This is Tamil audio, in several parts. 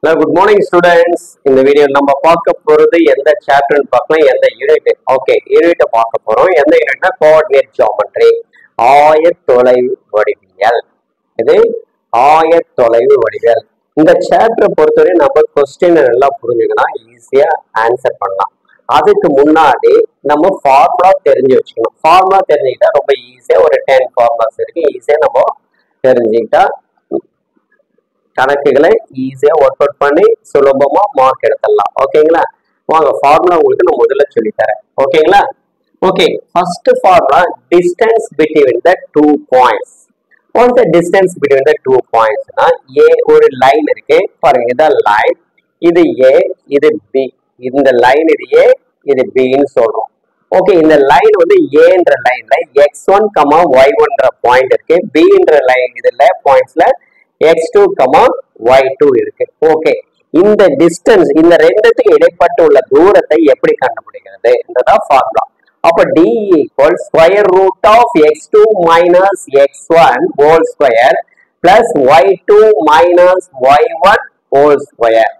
Hello, good morning students. In the video நம்ம பார்க்க போறது எந்த சாப்டர்னு பார்க்கலாம், எந்த யூனிட். ஓகே, யூனிட்டை பார்க்க போறோம். எந்த யூனிட்னா கோஆர்டினேட் ஜியோமெட்ரி, ஆயத்தொலைவு வடிவியல். இது ஆயத்தொலைவு வடிவியல். இந்த சாப்டரை பொறுத்தவரை நம்ம கொஸ்டின் நல்லா புரிஞ்சுக்கணும், ஈஸியா ஆன்சர் பண்ணலாம். அதுக்கு முன்னாடி நம்ம ஃபார்முலா தெரிஞ்சு வச்சுக்கணும். ஃபார்முலா தெரிஞ்சுக்கிட்டா ரொம்ப ஈஸியா ஒரு 10 ஃபார்முலாஸ் இருக்கு, ஈஸியா நம்ம தெரிஞ்சுக்கிட்டா கணக்குகளை ஈஸியா ஒர்க் அவுட் பண்ணி சுலபமா மார்க் எடுத்துடலாம். ஓகேங்களா? வாங்க ஃபார்முலா உங்களுக்கு நான் முதல்ல சொல்லி தரேன். ஓகேங்களா? Okay, first formula distance between the 2 points. What the distance between the 2 பாயிண்ட்ஸ்னா, ஏ ஒரு லைன் இருக்கு பாருங்க, இதான் லைன், இது ஏ, இது பி. இந்த லைன் இது ஏ, இது பின்னு சொல்றோம். ஓகே, இந்த லைன் வந்து ஏன்ற லைன்ல x1, y1ன்ற பாயிண்ட் இருக்கு, பின்ற லைன் இதுல பாயிண்ட்ஸ்ல x2, y2 இருக்கு. ஓகே, இந்த டிஸ்டன்ஸ், இந்த ரெண்டுத்துக்கு இடைப்பட்டு உள்ள தூரத்தை எப்படி கண்டுபிடிக்கிறது என்றதான் ஃபார்முலா. அப்ப d = square root of x2 minus x1 whole square plus y2 minus y1 whole square.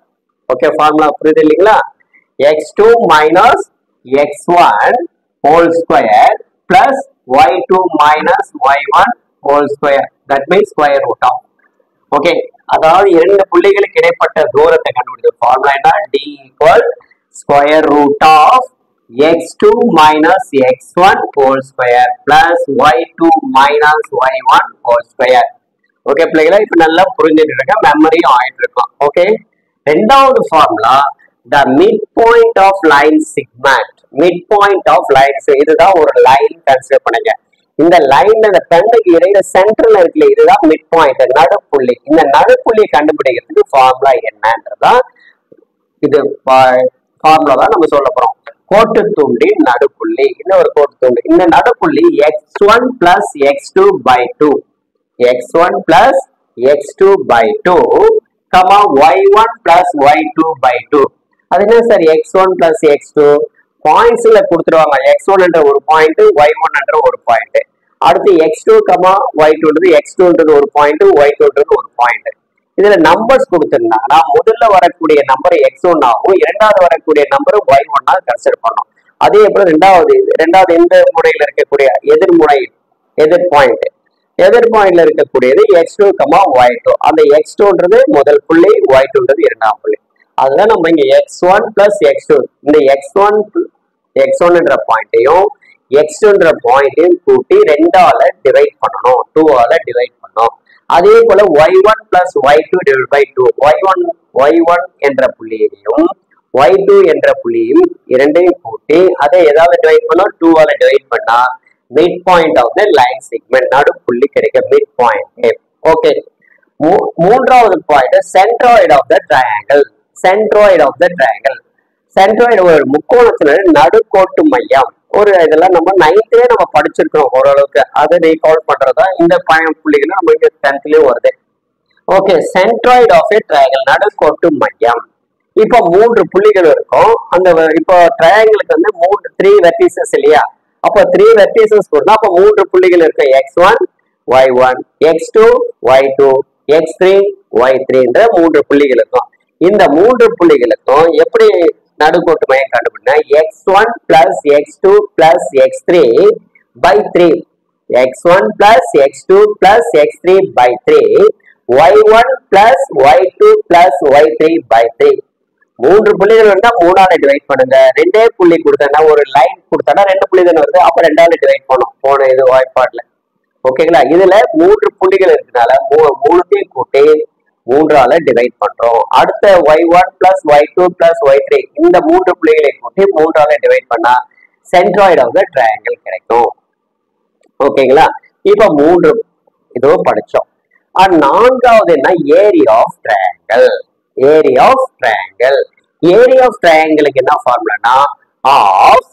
Okay, formula புரியுது இல்லைங்களா? x2 minus x1 whole square plus y2 minus y1 whole square, that means square root of. Okay, அதாவது இரண்டு புள்ளிகளுக்கு இடைப்பட்ட தூரத்தை கண்டுபிடிக்க ஃபார்முலா என்ன? d = square root of x2 minus x1 whole square plus y2 minus y1 whole square. Okay பிள்ளைகளா, இப்ப நல்லா புரிஞ்சுட்டு இருக்க, மெமரியும் ஆயிட்டு இருக்கும். ஓகே, ரெண்டாவது formula the midpoint of line segment. midpoint of lines, இதுதான் ஒரு லைன் கன்சிடர் பண்ணுங்க. இந்த லைன்ல இந்த பெண்ணுக்கு இடையில சென்டர்ல இருக்குல்ல, இதுதான் மிட் பாயிண்ட், நடுப்புள்ளி. இந்த நடுப்புள்ளியை கண்டுபிடிக்கிறதுக்கு ஃபார்முலா என்னன்றதா இது ஃபார்முலா தான் நம்ம சொல்ல போறோம். கோட்டு தூண்டின் நடுப்புள்ளி, இன்னொரு கோட்டு துண்டு. இந்த நடுப்புள்ளி x1 plus x2 by 2, x1 plus x2 by 2, y1 plus y2 by 2. அது என்ன சார் x1 பிளஸ் x2? பாயிண்ட்ஸ்ல கொடுத்துருவாங்க, x1 என்ற ஒரு பாயிண்ட், y1 என்ற ஒரு பாயிண்ட். அடுத்து x2, y2ன்றது, x2ன்றது ஒரு பாயிண்ட், y2ன்றது ஒரு பாயிண்ட். இதுல நம்பர்ஸ் கொடுத்திருந்தாங்கன்னா முதல்ல வரக்கூடிய நம்பர் x1 ஆகும், இரண்டாவது வரக்கூடிய நம்பர் y1 ஆ கன்சிடர் பண்ணோம். அதே போல ரெண்டாவது இந்த முறையில் இருக்கக்கூடிய எதிர் பாயிண்ட்ல இருக்கக்கூடியது x2, y2. அந்த x2ன்றது முதல் புள்ளி, y2ன்றது இரண்டாம் புள்ளி. அதுதான் நம்ம இங்க x1 பிளஸ் x2, இந்த x1 என்ற பாயிண்டையும் x2 என்ற பாயிண்டையும் கூட்டி 2ஆல டிவைட் பண்ணணும், 2ஆல டிவைட் பண்ணணும். அதே போல y1 plus y2 divide by 2, y1 என்ற புள்ளியையும் y2 என்ற புள்ளியும் இரண்டையும் கூட்டி அதை ஏதாவது டிவைட் பண்ணோம், 2ஆல டிவைட் பண்ணா mid point of the line segment, நடுப்புள்ளி கிடைக்கும், மிட் பாயிண்ட். ஓகே, மூன்றாவது point centroid of the triangle. Centroid ஒரு முக்கோணத்தினுடைய நடுக்கோட்டு மையம். ஒரு இதெல்லாம் நம்ம 9th நம்ம படிச்சிருக்கிறோம் ஓரளவுக்கு, அதை ரீகால் பண்றதா இந்த புள்ளிகள் நம்ம இங்க 10th வருது. Okay, centroid of a triangle, நடுக்கோட்டு மையம். இப்போ 3 புள்ளிகள் இருக்கும். அந்த இப்போ ட்ரையாங்கிளுக்கு வந்து 3 வெர்டிசஸ் இல்லையா? அப்போ 3 வெர்டிசஸ் கொடுத்தா அப்போ 3 புள்ளிகள் இருக்கு, x1 y1, x2 y2, x3 y3 என்ற 3 புள்ளிகள் இருக்கும். இந்த 3 புள்ளிகளுக்கும் எப்படி நடுக்கோட்டு மையம் கண்டுபிடினா, x1 plus x2 plus x3 by 3, x1 plus x2 plus x3 by 3, y1 plus y2 plus y3 by 3. 3 புள்ளிகள் இருந்தா 3ஆல டிவைட் பண்ணுங்க. 2 புள்ளி கொடுத்தா, ஒரு லைன் கொடுத்தா 2 புள்ளி தானே வருது, அப்ப 2ஆல டிவைட் பண்ணும் போன இது வாய்ப்பாடுல. ஓகேங்களா? இதுல 3 புள்ளிகள் இருக்கனால 3த்தையும் கூட்டி 3ஆல டிவைட் பண்றோம். அடுத்த y1 plus y2 plus y3, இந்த 3 புள்ளிகளை கூட்டி 3ஆல டிவைட் பண்ணா சென்ட்ராய்டு ஆஃப் த ட்ரையாங்கிள் கிடைக்கும். ஓகேங்களா? இப்ப 3 இதோ படிச்சோம். நான்காவது என்ன? Area of triangle. Area of ட்ரையாங்கிளுக்கு என்ன ஃபார்முலானா, ஆஃப்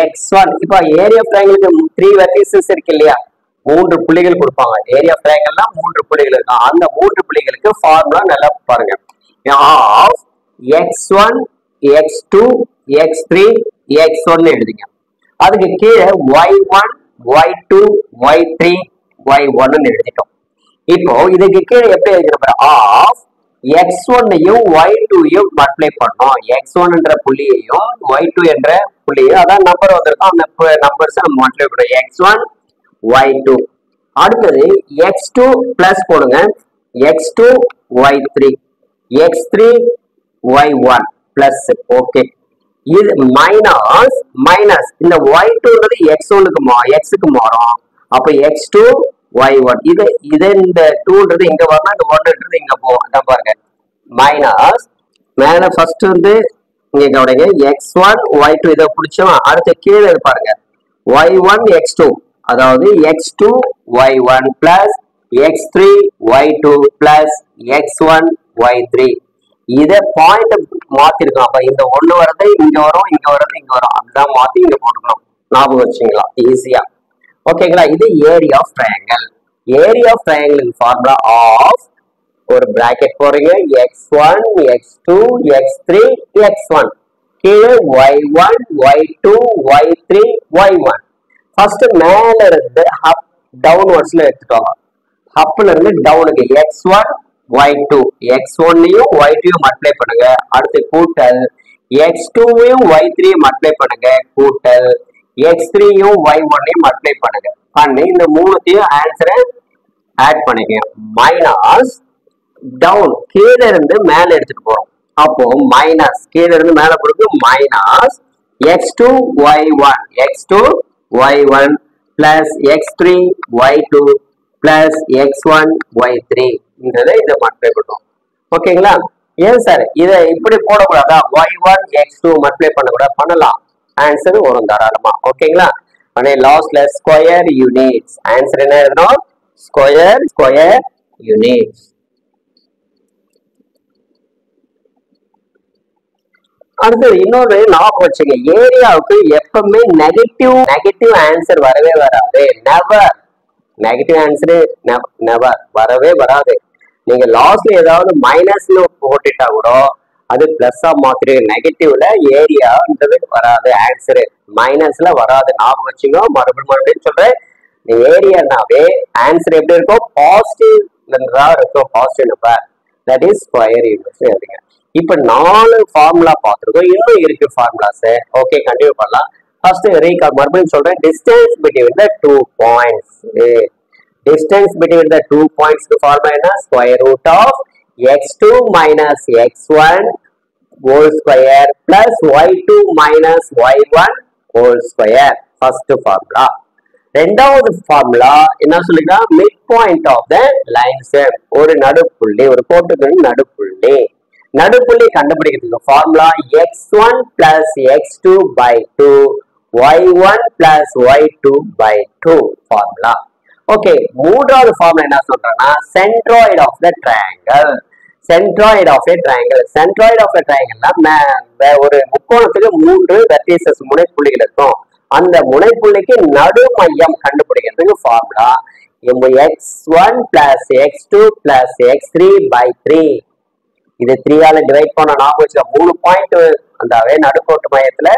x1. இப்ப ஏரியா ஆஃப் ட்ரையாங்கிளுக்கு 3 வெர்டிசஸ் இருக்கு இல்லையா? 3 புள்ளிகள் கொடுப்பாங்க. ஏரியா ஆஃப் ட்ரையாங்கிள்னா 3 புள்ளிகள் இருக்கும். அந்த 3 புள்ளிகளுக்கு ஃபார்முலா நல்லா பாருங்க. Of x1 x2 x3 x1 எழுதிங்க. அதுக்கு கீழே y1 y2 y3 y1 எழுதிட்டோம். இப்போ இதுக்கு கீழே எப்படி எழுதிருப்போம்? ஆஃப் x1யும் y2யும் மல்டிப்ளை பண்ணோம். x1 என்ற புள்ளியையும் y2 என்ற புள்ளியையும், அதான் நம்பர் வந்திருக்கும், அந்த நம்பர்ஸ் நம்ம மல்டிப்ளை பண்ணுவோம். x1 y2. அடுத்தது x2 பிளஸ் போடுங்க, x2 y3, x3 y1 plus. Okay, இது மைனஸ் மைனஸ் இந்த y2ன்றது x1க்கு மாறும். அப்ப x2 y1, இது இந்த 2ன்றது இங்க வரணும், இந்த 1ன்றது இங்க போகும். அதான் பாருங்க, மைனஸ் மேல ஃபர்ஸ்ட் வந்து இங்க கவனிங்க, x1 y2 இதை பிடிச்சோம். அடுத்து கீழே பாருங்க, y1 x2, அதாவது x2 y1 plus x3 y2 plus x1 y3. இத பாயிண்ட் மாத்திருக்கோம். அப்ப இந்த 1 வரது இங்க வரும், இங்க வரது இங்க வரும், அப்படிதான் மாத்தி இங்க போட்டுக்கணும். ஞாபகம் வச்சுங்களா ஈஸியா. ஓகேங்களா, இது area of triangle. Area of triangle formula of, ஒரு பிராக்கெட் போறீங்க, x1 x2 x3 x1, கீழே y1 y2 y3 y1. First மேல இருந்து அப் டவுன்வர்ட்ஸ்ல எடுத்துட்டோம். அப்ல இருந்து டவுனுக்கு x1 y2, x1யும் y2யும் மல்டிப்ளை பண்ணுங்க. அடுத்து கூட்டல், x2யும் y3யும் மல்டிப்ளை பண்ணுங்க, கூட்டல், x3யும் y1யும் மல்டிப்ளை பண்ணுங்க. பண்ணி இந்த மூணுத்தையும் ஆன்சரை ஆட் பண்ணிக்கங்க. மைனஸ் டவுன், கீழே இருந்து மேல எடுத்துட்டு போறோம். அப்போ மைனஸ் கீழே இருந்து மேல போறது minus x2 y1, x2 y1 plus x3 y2 plus x1 y3. இதை மல்டிப்ளை பண்ணுவோம். ஓகேங்களா, ஏன் சார் இதை இப்படி போடக்கூடாதா? y1 x2 மல்டிப்ளை பண்ணக்கூடாது, பண்ணலாம், ஆன்சர் வரும் தாராளமா. ஓகேங்களா, லாஸ்ட்ல ஸ்கொயர் யூனிட்ஸ், ஆன்சர் என்ன எழுதணும்? Square units. அடுத்தது இன்னொரு ஞாபகம் வச்சுங்க, ஏரியாவுக்கு எப்பவுமே நெகட்டிவ் ஆன்சர் வரவே வராது. நெவர், நெகட்டிவ் ஆன்சர் நெவர் வரவே வராது. நீங்க லாஸ்ட்ல ஏதாவது மைனஸ்ல போட்டுட்டா கூட அது பிளஸ்ஸா மாத்திரு. நெகட்டிவ்ல ஏரியான்றது வராது, ஆன்சர் மைனஸ்ல வராது. ஞாபகம் வச்சுங்க. மறுபடியும் சொல்றேன், ஏரியானாவே ஆன்சர் எப்படி இருக்கும்? பாசிட்டிவ் இருக்கும், positive number, that is square units. இப்ப 4 ஃபார்முலா பார்த்துருக்கோம், இன்னும் இருக்கு ஃபார்முலாஸ். ஓகே, கண்டினியூ பண்ணலாம். ஃபர்ஸ்ட் ரீகால் மறுபடியும் சொல்றேன், distance between the 2 points. Distance between the 2 points formula என்ன? Square root of x2 minus x1 whole square plus y2 minus y1 whole square. First formula. ரெண்டாவது ஃபார்முலா என்ன சொல்லுங்க? Mid point of the lines, ஒரு நடுப்புள்ளி, ஒரு கோட்டுக்கு நடுப்புள்ளி கண்டுபிடிக்கிறதுக்கு formula x1 plus x2 by 2 y1 plus y2 by 2 formula. Okay, மூன்றாவது ஃபார்முலா என்ன சொல்றேன்னா centroid of the triangle. Centroid of a triangle, centroid of a ட்ரையாங்கிள்னா ஒரு முக்கோணத்துக்கு 3 வெர்டிசஸ் முனைப்புள்ளிகள் இருக்கும். அந்த முனைப்புள்ளிக்கு நடுமையம் கண்டுபிடிக்கிறதுக்கு formula x1 plus x2 plus x3 by 3. இது 3ஆல டிவைட் பண்ண ஞாபகம் வச்சுக்க. 3 பாயிண்ட் வந்தாவே நடுக்கோட்டு மையத்துல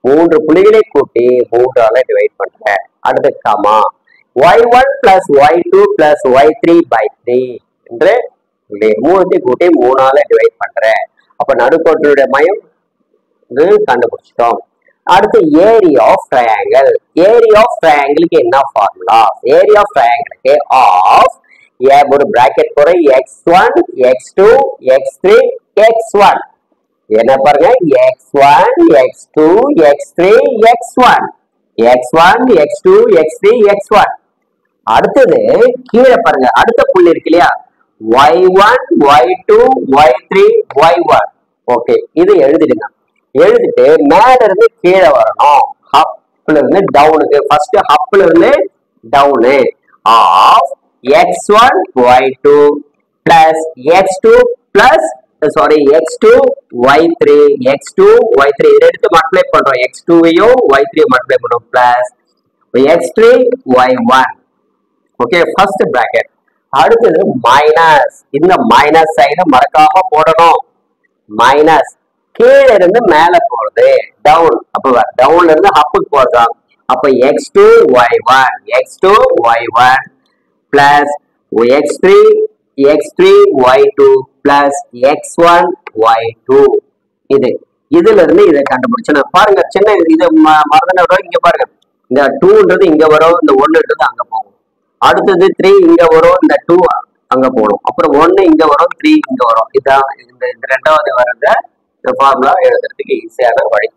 3 புள்ளிகளை கூட்டி 3ஆல டிவைட் பண்றேன். அடுத்து comma y1 plus y2 plus y3 by 3 என்று 3 கூட்டி 3ஆல டிவைட் பண்றேன். அப்ப நடுக்கோட்டுடைய மையம் கண்டுபிடிச்சிட்டோம். அடுத்து area of triangle. Area of ட்ரையாங்கிளுக்கு என்ன ஃபார்முலா? ஏரியா ஆஃப் ட்ரையாங்கிளுக்கு ஆஃப் ஒரு பிராக்கெட் போற x1 x2 x3 x1. என்ன பாருங்க, x1 x2 x3 x1 x1 x2 x3 x1. அடுத்தது கீழே பாருங்க, அடுத்த புள்ளி இருக்கு இல்லையா, y1 y2 y3 y1. Okay, இது எழுதிடுங்க. எழுதிட்டு மேல இருந்து கீழே வரணும், ஹப்ல இருந்து டவுனுக்கு. ஃபர்ஸ்ட் ஹப்ல இருந்து town of x1 y2 plus x2 plus x2 y3 x2 y3 இதை எடுத்து மல்டிப்ளை பண்றோம். x2 ஐயும் y3 மல்டிப்ளை பண்றோம் plus x3 y1. Okay, first bracket. அடுத்தது மைனஸ், இந்த மைனஸ் சைட மறக்காம போடணும். மைனஸ் கீழே இருந்து மேல போறது டவுன், அப்ப டவுன்ல இருந்து அப்புக்கு போறதா. அப்ப x2 y1 x2 y1 plus x3 y2 plus x1 y2 இதுல இருந்து இதை கண்டுபிடிச்சு பாருங்க. சின்ன இது மறந்துட இங்க பாருங்க. இந்த 2ன்றது இங்க வரும், இந்த 1ன்றது அங்க போகும். அடுத்தது 3 இங்க வரும், இந்த 2 அங்க போகணும். அப்புறம் 1 இங்க வரும், 3 இங்க வரும். இதான் இந்த ரெண்டாவது வரத ஃபார்முலா எழுதுறதுக்கு ஈஸியான வழி.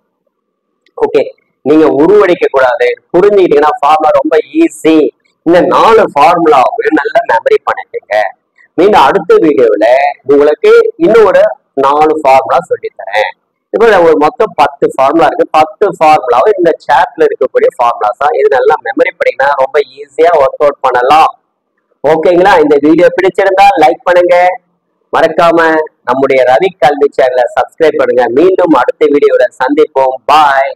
ஓகே, நீங்க உருவடிக்க கூடாது, புரிஞ்சுக்கிட்டீங்கன்னா ஃபார்முலா ரொம்ப ஈஸி. இந்த 4 ஃபார்முலாவும் நல்லா மெமரி பண்ணிக்கங்க. நீங்க அடுத்த வீடியோல உங்களுக்கு இன்னும் ஒரு 4 ஃபார்முலா சொல்லித்தரேன். இப்போ ஒரு மொத்தம் 10 ஃபார்முலா இருக்கு. 10 ஃபார்முலாவும் இந்த சார்ட்ல இருக்கக்கூடிய ஃபார்முலாஸ் தான். இது நல்லா மெமரி பண்ணிங்கன்னா ரொம்ப ஈஸியா ஒர்க் அவுட் பண்ணலாம். ஓகேங்களா? இந்த வீடியோ பிடிச்சிருந்தா லைக் பண்ணுங்க, மறக்காம நம்முடைய ரவி கல்வி சேனலை சப்ஸ்கிரைப் பண்ணுங்க. மீண்டும் அடுத்த வீடியோல சந்திப்போம். பாய்.